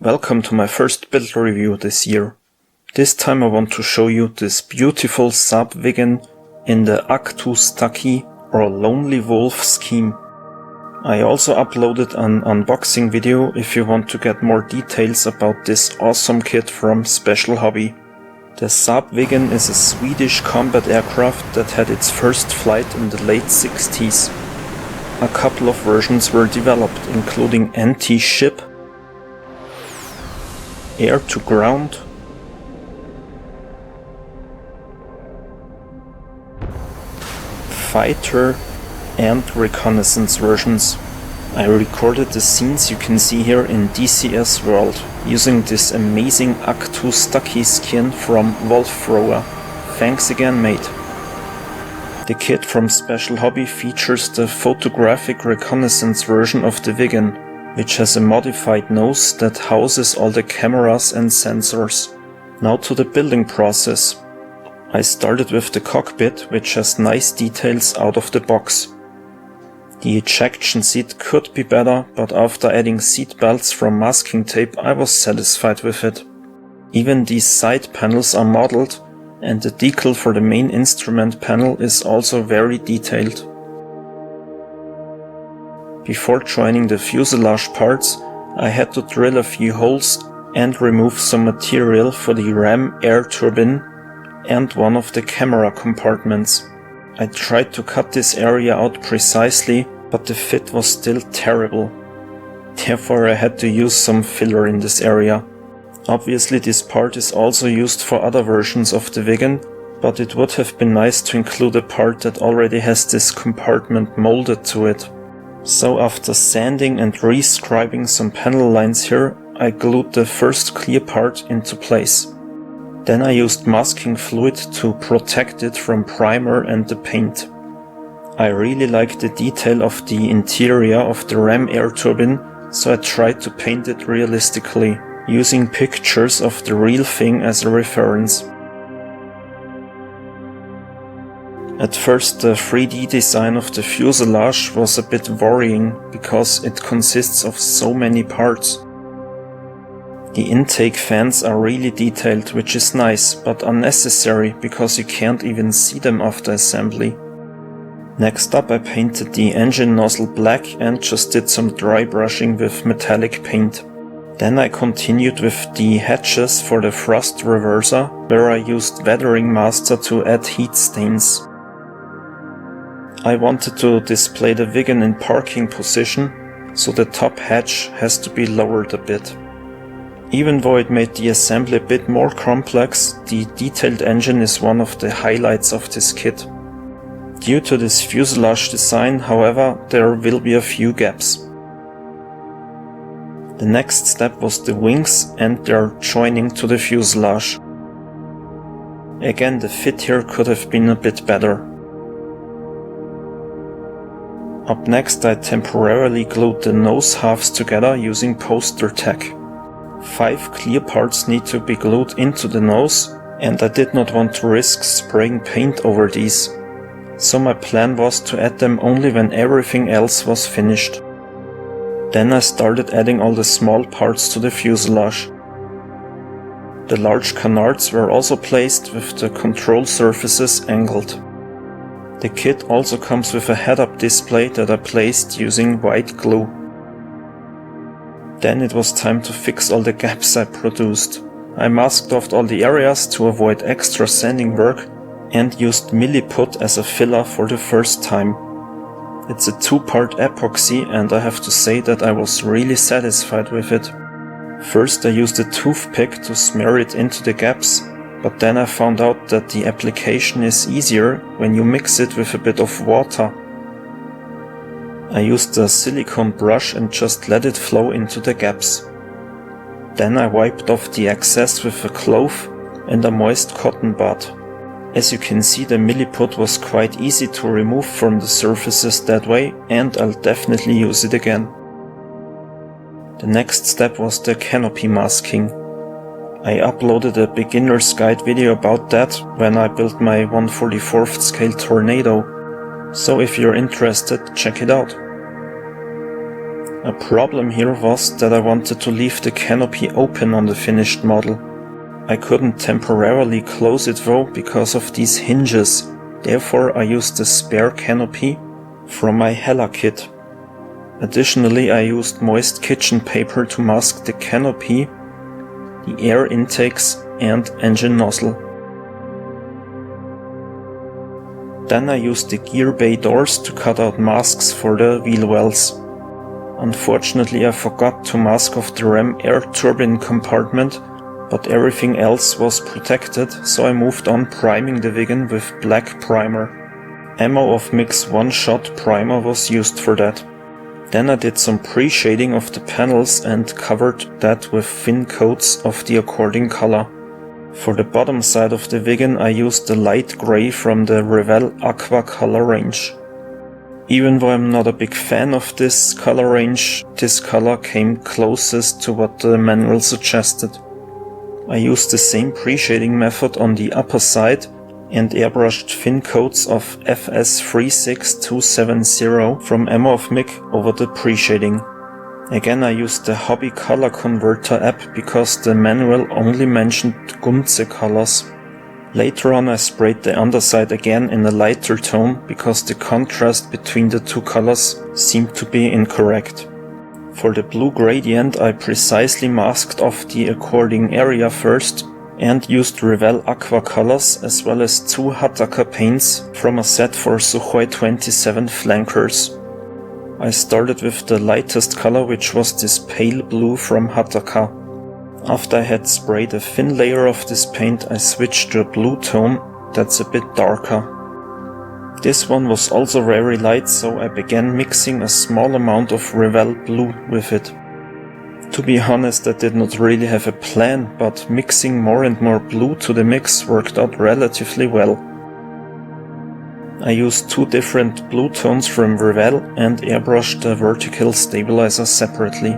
Welcome to my first build review this year. This time I want to show you this beautiful sub Viggen in the Akktu Stakki or Lonely Wolf scheme. I also uploaded an unboxing video if you want to get more details about this awesome kit from Special Hobby. The Saab Viggen is a Swedish combat aircraft that had its first flight in the late 60s. A couple of versions were developed, including anti-ship, air-to-ground, fighter and reconnaissance versions. I recorded the scenes you can see here in DCS World using this amazing Akktu Stakki skin from Wolfthrower. Thanks again, mate. The kit from Special Hobby features the photographic reconnaissance version of the Viggen, which has a modified nose that houses all the cameras and sensors. Now to the building process. I started with the cockpit, which has nice details out of the box. The ejection seat could be better, but after adding seat belts from masking tape I was satisfied with it. Even these side panels are modeled, and the decal for the main instrument panel is also very detailed. Before joining the fuselage parts, I had to drill a few holes and remove some material for the ram air turbine and one of the camera compartments. I tried to cut this area out precisely, but the fit was still terrible. Therefore I had to use some filler in this area. Obviously this part is also used for other versions of the Viggen, but it would have been nice to include a part that already has this compartment molded to it. So after sanding and rescribing some panel lines here, I glued the first clear part into place. Then I used masking fluid to protect it from primer and the paint. I really like the detail of the interior of the ram air turbine, so I tried to paint it realistically, using pictures of the real thing as a reference. At first the 3D design of the fuselage was a bit worrying, because it consists of so many parts. The intake fans are really detailed, which is nice, but unnecessary, because you can't even see them after assembly. Next up I painted the engine nozzle black and just did some dry brushing with metallic paint. Then I continued with the hatches for the thrust reverser, where I used weathering master to add heat stains. I wanted to display the Viggen in parking position, so the top hatch has to be lowered a bit. Even though it made the assembly a bit more complex, the detailed engine is one of the highlights of this kit. Due to this fuselage design, however, there will be a few gaps. The next step was the wings and their joining to the fuselage. Again, the fit here could have been a bit better. Up next I temporarily glued the nose halves together using poster tack. 5 clear parts need to be glued into the nose, and I did not want to risk spraying paint over these. So my plan was to add them only when everything else was finished. Then I started adding all the small parts to the fuselage. The large canards were also placed with the control surfaces angled. The kit also comes with a head-up display that I placed using white glue. Then it was time to fix all the gaps I produced. I masked off all the areas to avoid extra sanding work and used milliput as a filler for the first time. It's a 2-part epoxy and I have to say that I was really satisfied with it. First I used a toothpick to smear it into the gaps, but then I found out that the application is easier when you mix it with a bit of water. I used a silicone brush and just let it flow into the gaps. Then I wiped off the excess with a cloth and a moist cotton bud. As you can see, the milliput was quite easy to remove from the surfaces that way, and I'll definitely use it again. The next step was the canopy masking. I uploaded a beginner's guide video about that when I built my 1/44th scale Tornado, so if you're interested, check it out. A problem here was that I wanted to leave the canopy open on the finished model. I couldn't temporarily close it though because of these hinges, therefore I used the spare canopy from my Hella kit. Additionally, I used moist kitchen paper to mask the canopy, the air intakes and engine nozzle. Then I used the gear bay doors to cut out masks for the wheel wells. Unfortunately, I forgot to mask off the ram air turbine compartment, but everything else was protected, so I moved on priming the Viggen with black primer. Ammo of Mix one-shot primer was used for that. Then I did some pre-shading of the panels and covered that with thin coats of the according color. For the bottom side of the Viggen I used the light grey from the Revell Aqua color range. Even though I'm not a big fan of this color range, this color came closest to what the manual suggested. I used the same pre-shading method on the upper side and airbrushed thin coats of SF-37 from Ammo of Mick over the pre-shading. Again I used the Hobby Color Converter app because the manual only mentioned Gunze colors. Later on I sprayed the underside again in a lighter tone because the contrast between the two colors seemed to be incorrect. For the blue gradient I precisely masked off the according area first and used Revell Aqua colors as well as 2 Hataka paints from a set for Sukhoi 27 flankers. I started with the lightest color, which was this pale blue from Hataka. After I had sprayed a thin layer of this paint, I switched to a blue tone that's a bit darker. This one was also very light, so I began mixing a small amount of Revell blue with it. To be honest, I did not really have a plan, but mixing more and more blue to the mix worked out relatively well. I used 2 different blue tones from Revell and airbrushed the vertical stabilizer separately.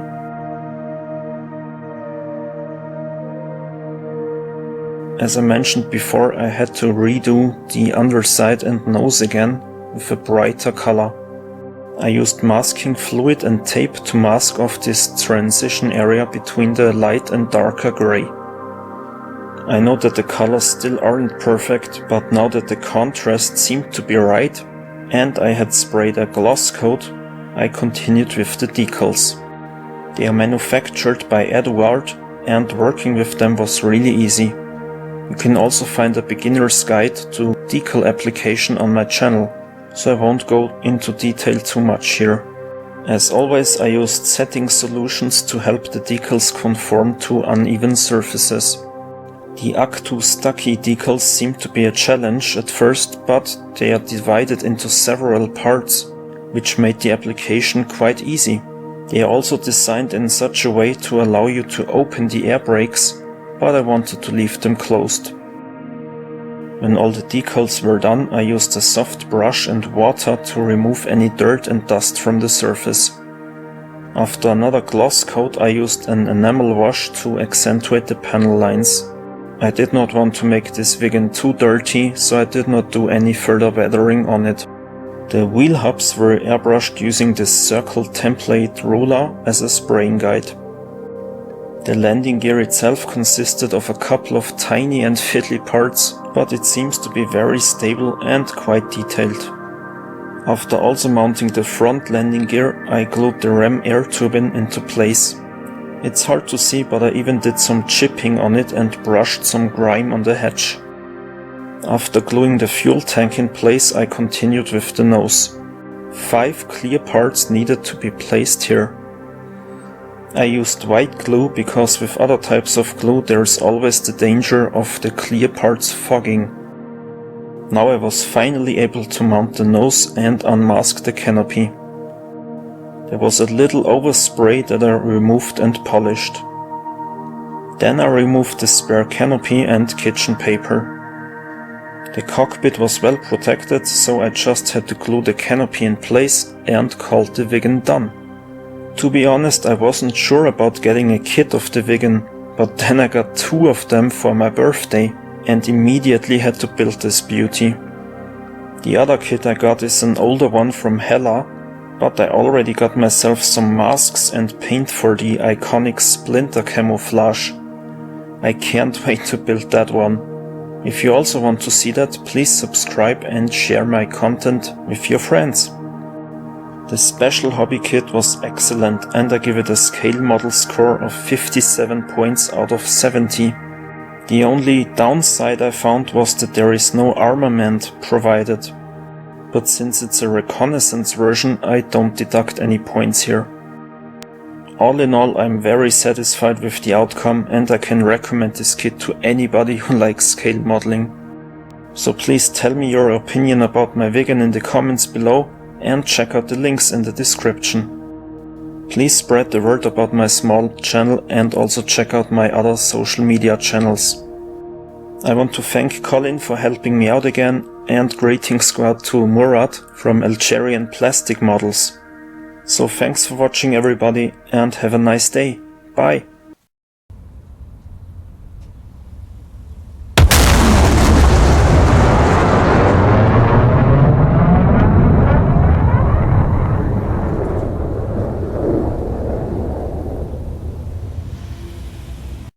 As I mentioned before, I had to redo the underside and nose again with a brighter color. I used masking fluid and tape to mask off this transition area between the light and darker grey. I know that the colors still aren't perfect, but now that the contrast seemed to be right and I had sprayed a gloss coat, I continued with the decals. They are manufactured by Eduard and working with them was really easy. You can also find a beginner's guide to decal application on my channel, so I won't go into detail too much here. As always, I used setting solutions to help the decals conform to uneven surfaces. The Akktu Stakki decals seem to be a challenge at first, but they are divided into several parts, which made the application quite easy. They are also designed in such a way to allow you to open the air brakes, but I wanted to leave them closed. When all the decals were done, I used a soft brush and water to remove any dirt and dust from the surface. After another gloss coat, I used an enamel wash to accentuate the panel lines. I did not want to make this Viggen too dirty, so I did not do any further weathering on it. The wheel hubs were airbrushed using this circle template ruler as a spraying guide. The landing gear itself consisted of a couple of tiny and fiddly parts, but it seems to be very stable and quite detailed. After also mounting the front landing gear, I glued the ram air turbine into place. It's hard to see, but I even did some chipping on it and brushed some grime on the hatch. After gluing the fuel tank in place, I continued with the nose. 5 clear parts needed to be placed here. I used white glue because with other types of glue there is always the danger of the clear parts fogging. Now I was finally able to mount the nose and unmask the canopy. There was a little overspray that I removed and polished. Then I removed the spare canopy and kitchen paper. The cockpit was well protected, so I just had to glue the canopy in place and called the Viggen done. To be honest, I wasn't sure about getting a kit of the Viggen, but then I got 2 of them for my birthday and immediately had to build this beauty. The other kit I got is an older one from Hella, But I already got myself some masks and paint for the iconic Splinter camouflage. I can't wait to build that one. If you also want to see that, please subscribe and share my content with your friends. The special hobby kit was excellent and I give it a scale model score of 57 points out of 70. The only downside I found was that there is no armament provided. But since it's a reconnaissance version, I don't deduct any points here. All in all, I'm very satisfied with the outcome and I can recommend this kit to anybody who likes scale modeling. So please tell me your opinion about my Viggen in the comments below and check out the links in the description. Please spread the word about my small channel and also check out my other social media channels. I want to thank Colin for helping me out again and greetings go out to Murad from Algerian Plastic Models. So thanks for watching everybody and have a nice day. Bye!